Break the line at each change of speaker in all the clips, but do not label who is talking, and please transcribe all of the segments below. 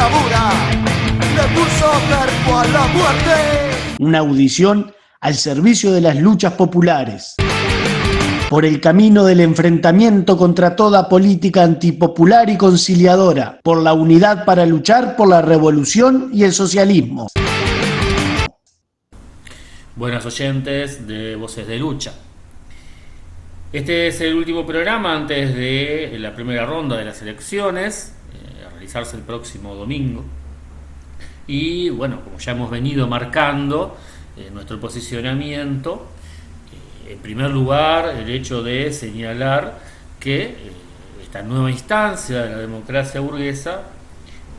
bravura le puso cerco a la muerte.
Una audición al servicio de las luchas populares, por el camino del enfrentamiento contra toda política antipopular y conciliadora, por la unidad para luchar por la revolución y el socialismo.
Buenas oyentes de Voces de Lucha. Este es el último programa antes de la primera ronda de las elecciones, a realizarse el próximo domingo. Y bueno, como ya hemos venido marcando nuestro posicionamiento, en primer lugar, el hecho de señalar que esta nueva instancia de la democracia burguesa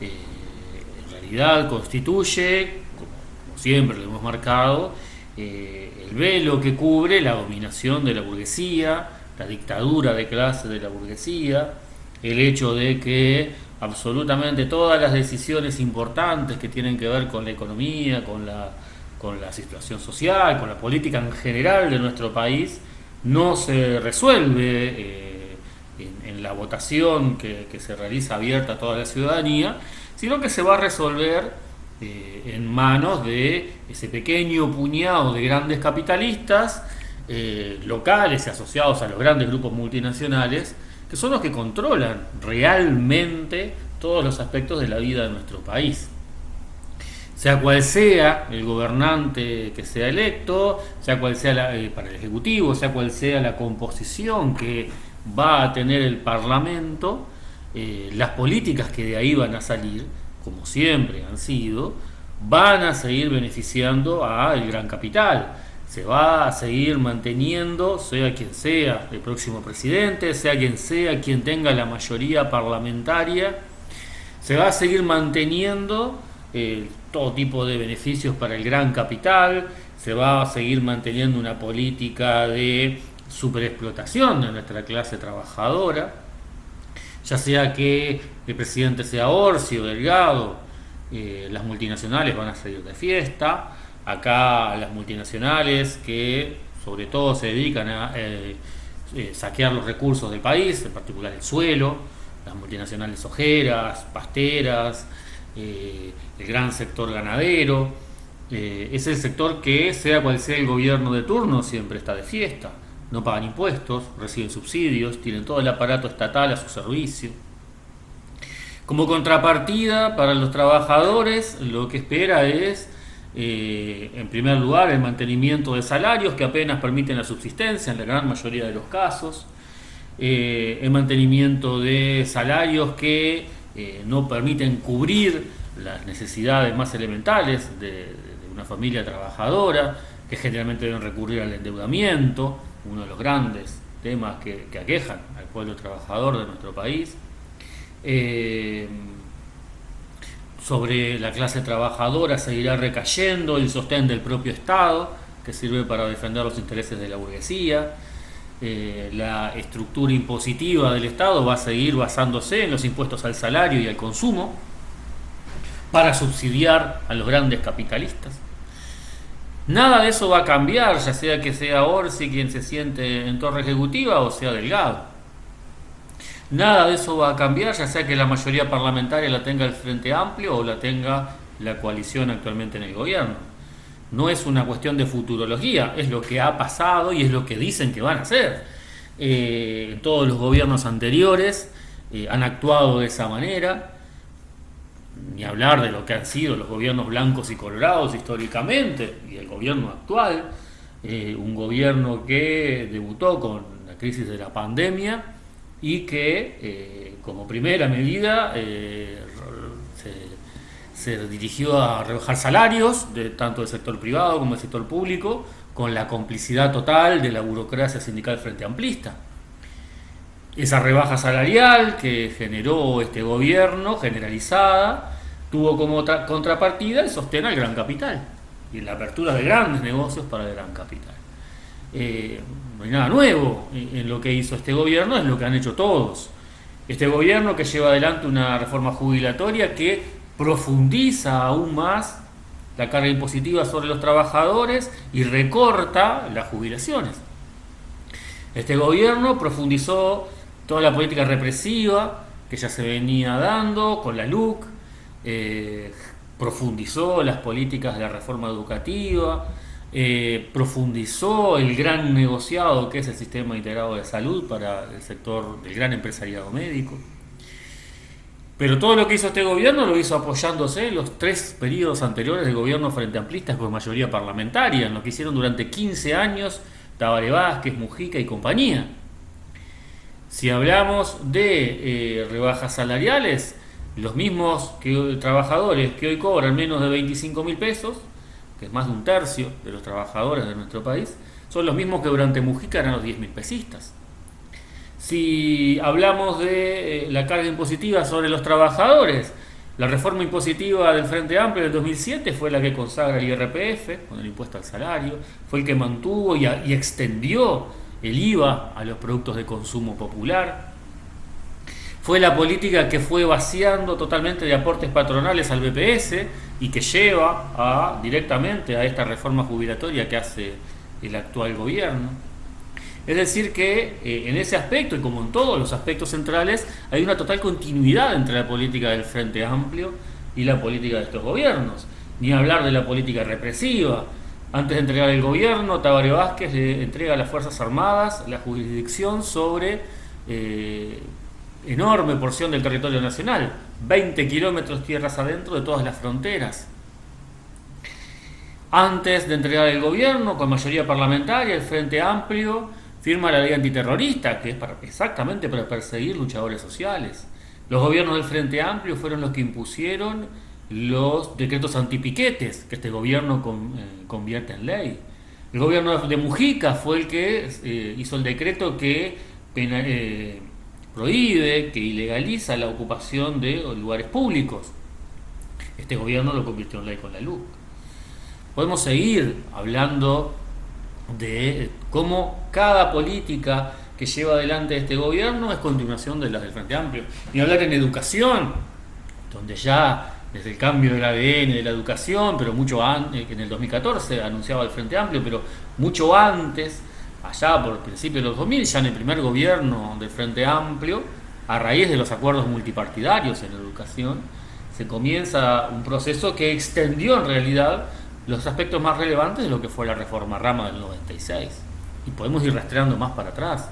en realidad constituye, como siempre lo hemos marcado, el velo que cubre la dominación de la burguesía, la dictadura de clase de la burguesía, el hecho de que absolutamente todas las decisiones importantes que tienen que ver con la economía, con la situación social, con la política en general de nuestro país, no se resuelve en la votación que se realiza abierta a toda la ciudadanía, sino que se va a resolver en manos de ese pequeño puñado de grandes capitalistas locales y asociados a los grandes grupos multinacionales, que son los que controlan realmente todos los aspectos de la vida de nuestro país. Sea cual sea el gobernante que sea electo, sea cual sea para el Ejecutivo, sea cual sea la composición que va a tener el Parlamento, las políticas que de ahí van a salir, como siempre han sido, van a seguir beneficiando al gran capital. Se va a seguir manteniendo, sea quien sea el próximo presidente, sea quien tenga la mayoría parlamentaria, se va a seguir manteniendo todo tipo de beneficios para el gran capital, se va a seguir manteniendo una política de superexplotación de nuestra clase trabajadora, ya sea que el presidente sea Orsi o Delgado, las multinacionales van a seguir de fiesta. Acá las multinacionales que sobre todo se dedican a saquear los recursos del país, en particular el suelo, las multinacionales ojeras, pasteras, el gran sector ganadero, es el sector que, sea cual sea el gobierno de turno, siempre está de fiesta. No pagan impuestos, reciben subsidios, tienen todo el aparato estatal a su servicio. Como contrapartida para los trabajadores, lo que espera es, en primer lugar, el mantenimiento de salarios que apenas permiten la subsistencia en la gran mayoría de los casos, el mantenimiento de salarios que no permiten cubrir las necesidades más elementales de una familia trabajadora, que generalmente deben recurrir al endeudamiento, uno de los grandes temas que aquejan al pueblo trabajador de nuestro país. Sobre la clase trabajadora seguirá recayendo el sostén del propio Estado, que sirve para defender los intereses de la burguesía. La estructura impositiva del Estado va a seguir basándose en los impuestos al salario y al consumo para subsidiar a los grandes capitalistas. Nada de eso va a cambiar, ya sea que sea Orsi quien se siente en torre ejecutiva o sea Delgado. Nada de eso va a cambiar, ya sea que la mayoría parlamentaria la tenga el Frente Amplio o la tenga la coalición actualmente en el gobierno. No es una cuestión de futurología, es lo que ha pasado y es lo que dicen que van a hacer. Todos los gobiernos anteriores han actuado de esa manera, ni hablar de lo que han sido los gobiernos blancos y colorados históricamente, y el gobierno actual, un gobierno que debutó con la crisis de la pandemia y que como primera medida se dirigió a rebajar salarios tanto del sector privado como del sector público, con la complicidad total de la burocracia sindical frente amplista. Esa rebaja salarial que generó este gobierno generalizada tuvo como contrapartida el sostén al gran capital y la apertura de grandes negocios para el gran capital. No hay nada nuevo en lo que hizo este gobierno, es lo que han hecho todos. Este gobierno que lleva adelante una reforma jubilatoria que profundiza aún más la carga impositiva sobre los trabajadores y recorta las jubilaciones. Este gobierno profundizó toda la política represiva que ya se venía dando con la LUC, profundizó las políticas de la reforma educativa, profundizó el gran negociado que es el sistema integrado de salud para el sector del gran empresariado médico. Pero todo lo que hizo este gobierno lo hizo apoyándose en los 3 periodos anteriores de gobierno frente amplistas con mayoría parlamentaria, en lo que hicieron durante 15 años Tabaré Vázquez, Mujica y compañía. Si hablamos de rebajas salariales, los mismos trabajadores que hoy cobran menos de 25.000 pesos, que es más de un tercio de los trabajadores de nuestro país, son los mismos que durante Mujica eran los 10.000 pesistas. Si hablamos de la carga impositiva sobre los trabajadores, la reforma impositiva del Frente Amplio del 2007 fue la que consagra el IRPF, con el impuesto al salario, fue el que mantuvo y extendió el IVA a los productos de consumo popular. Fue la política que fue vaciando totalmente de aportes patronales al BPS y que lleva directamente a esta reforma jubilatoria que hace el actual gobierno. Es decir que en ese aspecto, y como en todos los aspectos centrales, hay una total continuidad entre la política del Frente Amplio y la política de estos gobiernos. Ni hablar de la política represiva. Antes de entregar el gobierno, Tabaré Vázquez le entrega a las Fuerzas Armadas la jurisdicción sobre enorme porción del territorio nacional, 20 kilómetros tierras adentro de todas las fronteras. Antes de entregar el gobierno, con mayoría parlamentaria, el Frente Amplio firma la ley antiterrorista, que es exactamente para perseguir luchadores sociales. Los gobiernos del Frente Amplio fueron los que impusieron los decretos antipiquetes, que este gobierno convierte en ley. El gobierno de Mujica fue el que hizo el decreto que prohíbe, que ilegaliza la ocupación de lugares públicos. Este gobierno lo convirtió en ley con la LUC. Podemos seguir hablando de cómo cada política que lleva adelante este gobierno es continuación de las del Frente Amplio. Ni hablar en educación, donde ya desde el cambio del ADN de la educación, pero mucho antes, en el 2014 anunciaba el Frente Amplio, pero mucho antes, allá por principios de los 2000, ya en el primer gobierno del Frente Amplio, a raíz de los acuerdos multipartidarios en educación, se comienza un proceso que extendió en realidad los aspectos más relevantes de lo que fue la reforma Rama del 96. Y podemos ir rastreando más para atrás.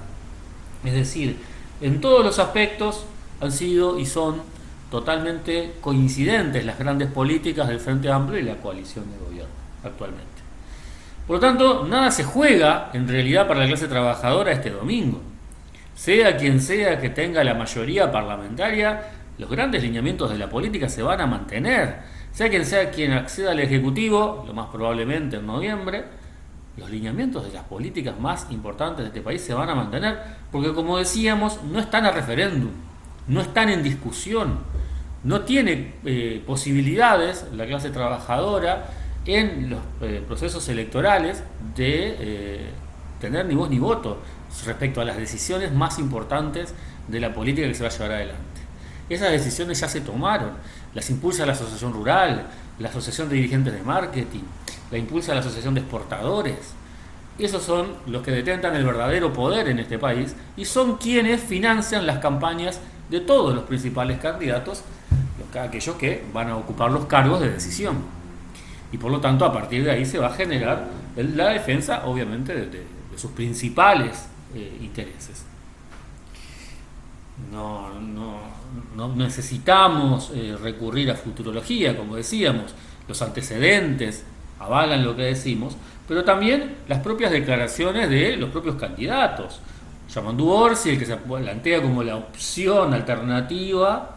Es decir, en todos los aspectos han sido y son totalmente coincidentes las grandes políticas del Frente Amplio y la coalición de gobierno actualmente. Por lo tanto, nada se juega en realidad para la clase trabajadora este domingo. Sea quien sea que tenga la mayoría parlamentaria, los grandes lineamientos de la política se van a mantener. Sea quien acceda al Ejecutivo, lo más probablemente en noviembre, los lineamientos de las políticas más importantes de este país se van a mantener, porque como decíamos, no están a referéndum, no están en discusión, no tiene posibilidades la clase trabajadora en los procesos electorales de tener ni voz ni voto respecto a las decisiones más importantes de la política que se va a llevar adelante. Esas decisiones ya se tomaron, las impulsa la Asociación Rural, la Asociación de Dirigentes de Marketing, la impulsa la Asociación de Exportadores. Esos son los que detentan el verdadero poder en este país y son quienes financian las campañas de todos los principales candidatos, aquellos que van a ocupar los cargos de decisión. Y por lo tanto, a partir de ahí se va a generar la defensa, obviamente, de sus principales intereses. No necesitamos recurrir a futurología, como decíamos, los antecedentes avalan lo que decimos, pero también las propias declaraciones de los propios candidatos. Yamandu Orsi, el que se plantea como la opción alternativa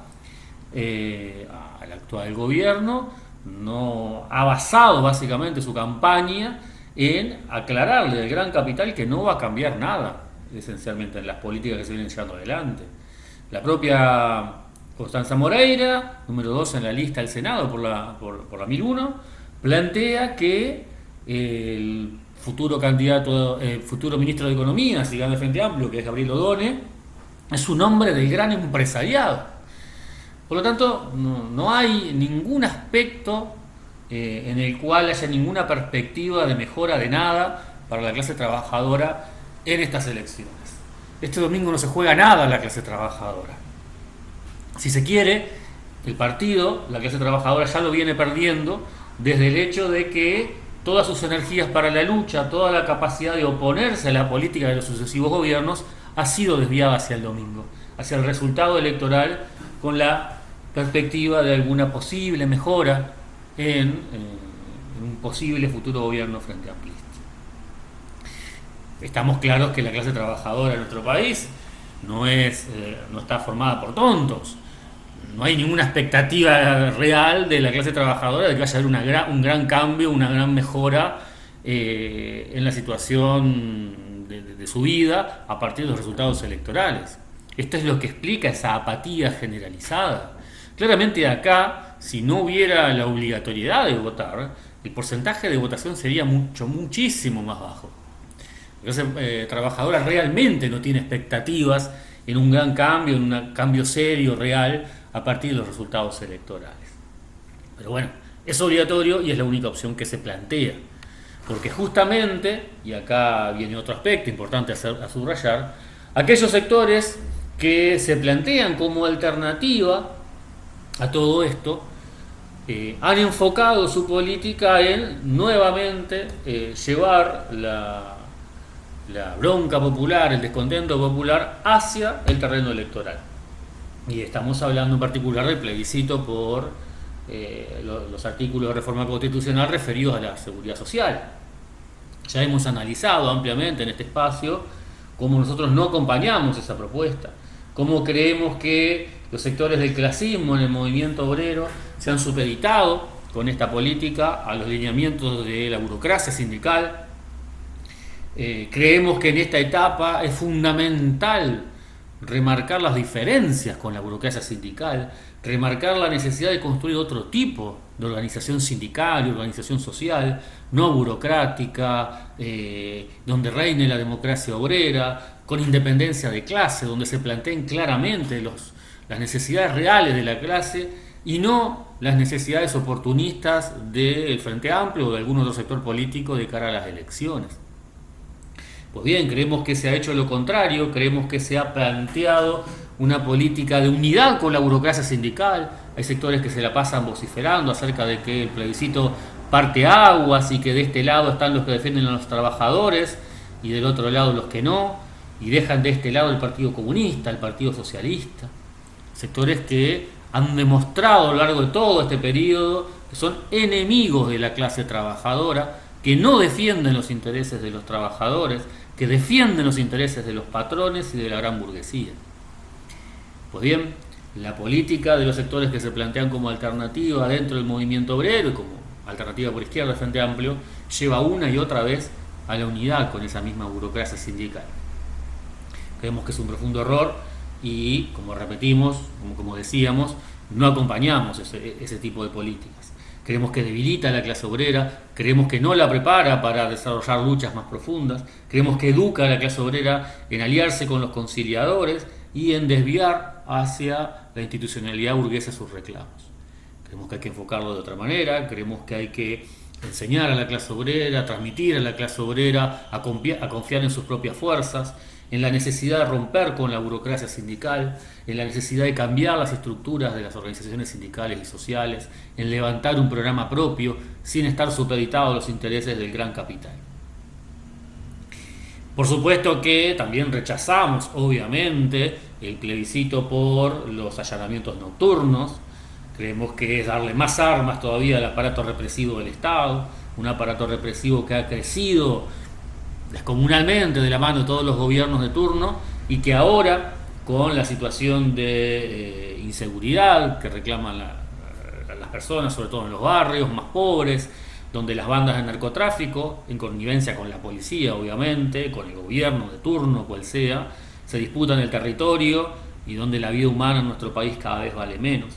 al actual gobierno, no ha basado básicamente su campaña en aclararle al gran capital que no va a cambiar nada, esencialmente, en las políticas que se vienen llevando adelante. La propia Constanza Moreira, número 2 en la lista del Senado por la 1001, plantea que el futuro candidato, el futuro ministro de Economía, si gana el Frente Amplio, que es Gabriel Odone, es un hombre del gran empresariado. Por lo tanto, no hay ningún aspecto en el cual haya ninguna perspectiva de mejora de nada para la clase trabajadora en estas elecciones. Este domingo no se juega nada a la clase trabajadora. Si se quiere, el partido, la clase trabajadora, ya lo viene perdiendo desde el hecho de que todas sus energías para la lucha, toda la capacidad de oponerse a la política de los sucesivos gobiernos ha sido desviada hacia el domingo, hacia el resultado electoral, con la perspectiva de alguna posible mejora en un posible futuro gobierno frente amplista. Estamos claros que la clase trabajadora en nuestro país no está formada por tontos. No hay ninguna expectativa real de la clase trabajadora de que vaya a haber un gran cambio, una gran mejora en la situación de su vida a partir de los resultados electorales. Esto es lo que explica esa apatía generalizada. Claramente acá, si no hubiera la obligatoriedad de votar, el porcentaje de votación sería muchísimo más bajo. La clase trabajadora realmente no tiene expectativas en un gran cambio, en un cambio serio, real, a partir de los resultados electorales. Pero bueno, es obligatorio y es la única opción que se plantea. Porque justamente, y acá viene otro aspecto importante a subrayar, aquellos sectores que se plantean como alternativa a todo esto, han enfocado su política en nuevamente llevar la bronca popular, el descontento popular hacia el terreno electoral. Y estamos hablando en particular del plebiscito por los artículos de reforma constitucional referidos a la seguridad social. Ya hemos analizado ampliamente en este espacio cómo nosotros no acompañamos esa propuesta, cómo creemos que los sectores del clasismo en el movimiento obrero se han supeditado con esta política a los lineamientos de la burocracia sindical. Creemos que en esta etapa es fundamental remarcar las diferencias con la burocracia sindical, remarcar la necesidad de construir otro tipo de organización sindical y organización social, no burocrática, donde reine la democracia obrera, con independencia de clase, donde se planteen claramente las necesidades reales de la clase y no las necesidades oportunistas del Frente Amplio o de algún otro sector político de cara a las elecciones. Pues bien, creemos que se ha hecho lo contrario, creemos que se ha planteado una política de unidad con la burocracia sindical. Hay sectores que se la pasan vociferando acerca de que el plebiscito parte aguas y que de este lado están los que defienden a los trabajadores y del otro lado los que no, y dejan de este lado el Partido Comunista, el Partido Socialista. Sectores que han demostrado a lo largo de todo este periodo que son enemigos de la clase trabajadora, que no defienden los intereses de los trabajadores, que defienden los intereses de los patrones y de la gran burguesía. Pues bien, la política de los sectores que se plantean como alternativa dentro del movimiento obrero y como alternativa por izquierda, Frente Amplio, lleva una y otra vez a la unidad con esa misma burocracia sindical. Creemos que es un profundo error y, como repetimos, como decíamos, no acompañamos ese tipo de políticas. Creemos que debilita a la clase obrera, creemos que no la prepara para desarrollar luchas más profundas, creemos que educa a la clase obrera en aliarse con los conciliadores y en desviar hacia la institucionalidad burguesa sus reclamos. Creemos que hay que enfocarlo de otra manera, creemos que hay que enseñar a la clase obrera, transmitir a la clase obrera a confiar en sus propias fuerzas, en la necesidad de romper con la burocracia sindical, en la necesidad de cambiar las estructuras de las organizaciones sindicales y sociales, en levantar un programa propio sin estar supeditado a los intereses del gran capital. Por supuesto que también rechazamos, obviamente, el plebiscito por los allanamientos nocturnos. Creemos que es darle más armas todavía al aparato represivo del Estado, un aparato represivo que ha crecido descomunalmente de la mano de todos los gobiernos de turno y que ahora, con la situación de inseguridad que reclaman las personas, sobre todo en los barrios más pobres, donde las bandas de narcotráfico, en connivencia con la policía obviamente, con el gobierno de turno, cual sea, se disputan el territorio y donde la vida humana en nuestro país cada vez vale menos.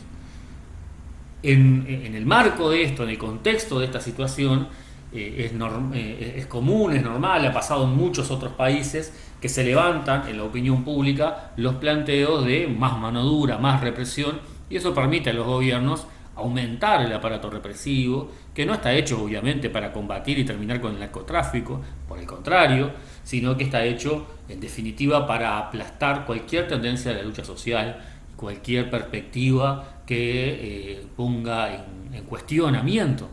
En el marco de esto, en el contexto de esta situación, es común, es normal, ha pasado en muchos otros países que se levantan en la opinión pública los planteos de más mano dura, más represión, y eso permite a los gobiernos aumentar el aparato represivo, que no está hecho obviamente para combatir y terminar con el narcotráfico, por el contrario, sino que está hecho en definitiva para aplastar cualquier tendencia de la lucha social cualquier perspectiva que ponga en cuestionamiento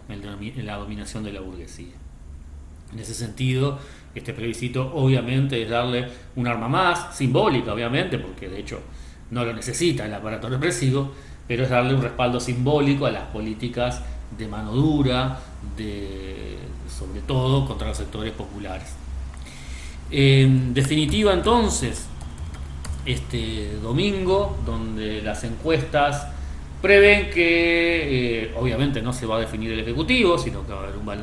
la dominación de la burguesía. En ese sentido, este plebiscito obviamente es darle un arma más, simbólica obviamente, porque de hecho no lo necesita el aparato represivo, pero es darle un respaldo simbólico a las políticas de mano dura, sobre todo contra los sectores populares. En definitiva, entonces, este domingo, donde las encuestas prevén que obviamente no se va a definir el Ejecutivo, sino que va a haber un balance